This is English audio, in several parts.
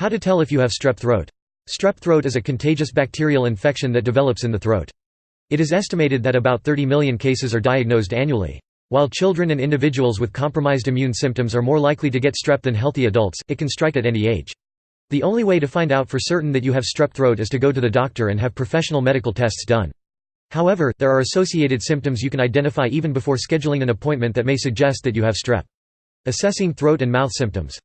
How to tell if you have strep throat. Strep throat is a contagious bacterial infection that develops in the throat. It is estimated that about 30 million cases are diagnosed annually. While children and individuals with compromised immune symptoms are more likely to get strep than healthy adults, it can strike at any age. The only way to find out for certain that you have strep throat is to go to the doctor and have professional medical tests done. However, there are associated symptoms you can identify even before scheduling an appointment that may suggest that you have strep. Assessing throat and mouth symptoms.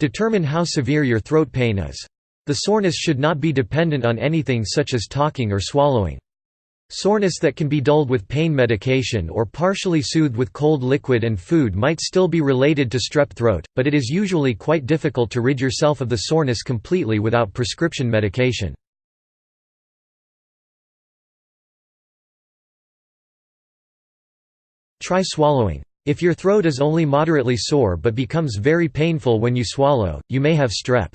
Determine how severe your throat pain is. The soreness should not be dependent on anything such as talking or swallowing. Soreness that can be dulled with pain medication or partially soothed with cold liquid and food might still be related to strep throat, but it is usually quite difficult to rid yourself of the soreness completely without prescription medication. Try swallowing. If your throat is only moderately sore but becomes very painful when you swallow, you may have strep.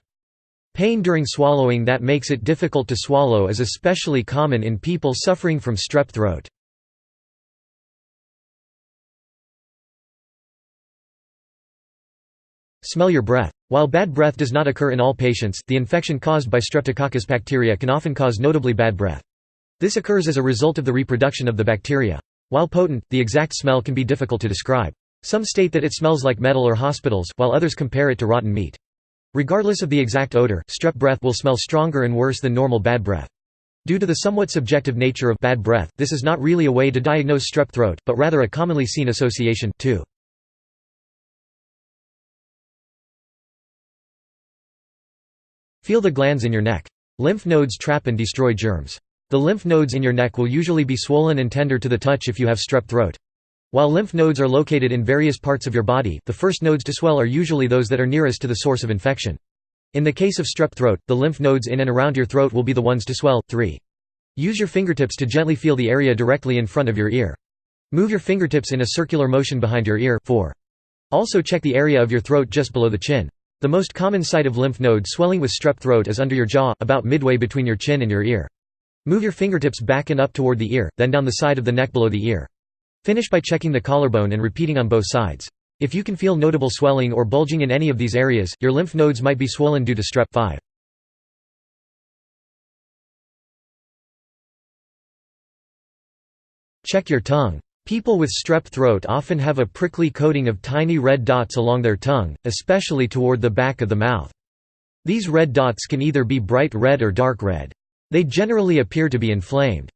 Pain during swallowing that makes it difficult to swallow is especially common in people suffering from strep throat. Smell your breath. While bad breath does not occur in all patients, the infection caused by Streptococcus bacteria can often cause notably bad breath. This occurs as a result of the reproduction of the bacteria. While potent, the exact smell can be difficult to describe. Some state that it smells like metal or hospitals, while others compare it to rotten meat. Regardless of the exact odor, strep breath will smell stronger and worse than normal bad breath. Due to the somewhat subjective nature of bad breath, this is not really a way to diagnose strep throat, but rather a commonly seen association, too. Feel the glands in your neck. Lymph nodes trap and destroy germs. The lymph nodes in your neck will usually be swollen and tender to the touch if you have strep throat. While lymph nodes are located in various parts of your body, the first nodes to swell are usually those that are nearest to the source of infection. In the case of strep throat, the lymph nodes in and around your throat will be the ones to swell. 3. Use your fingertips to gently feel the area directly in front of your ear. Move your fingertips in a circular motion behind your ear. 4. Also check the area of your throat just below the chin. The most common site of lymph node swelling with strep throat is under your jaw, about midway between your chin and your ear. Move your fingertips back and up toward the ear, then down the side of the neck below the ear. Finish by checking the collarbone and repeating on both sides. If you can feel notable swelling or bulging in any of these areas, your lymph nodes might be swollen due to strep. 5. Check your tongue. People with strep throat often have a prickly coating of tiny red dots along their tongue, especially toward the back of the mouth. These red dots can either be bright red or dark red. They generally appear to be inflamed.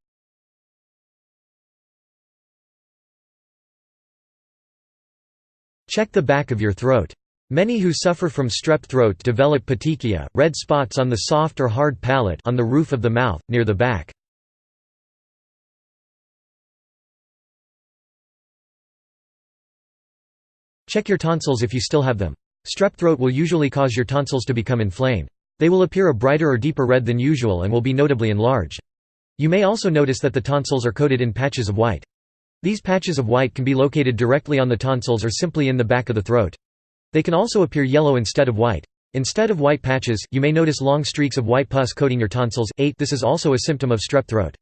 Check the back of your throat. Many who suffer from strep throat develop petechia, red spots on the soft or hard palate on the roof of the mouth, near the back. Check your tonsils if you still have them. Strep throat will usually cause your tonsils to become inflamed. They will appear a brighter or deeper red than usual and will be notably enlarged. You may also notice that the tonsils are coated in patches of white. These patches of white can be located directly on the tonsils or simply in the back of the throat. They can also appear yellow instead of white. Instead of white patches, you may notice long streaks of white pus coating your tonsils. 8. This is also a symptom of strep throat.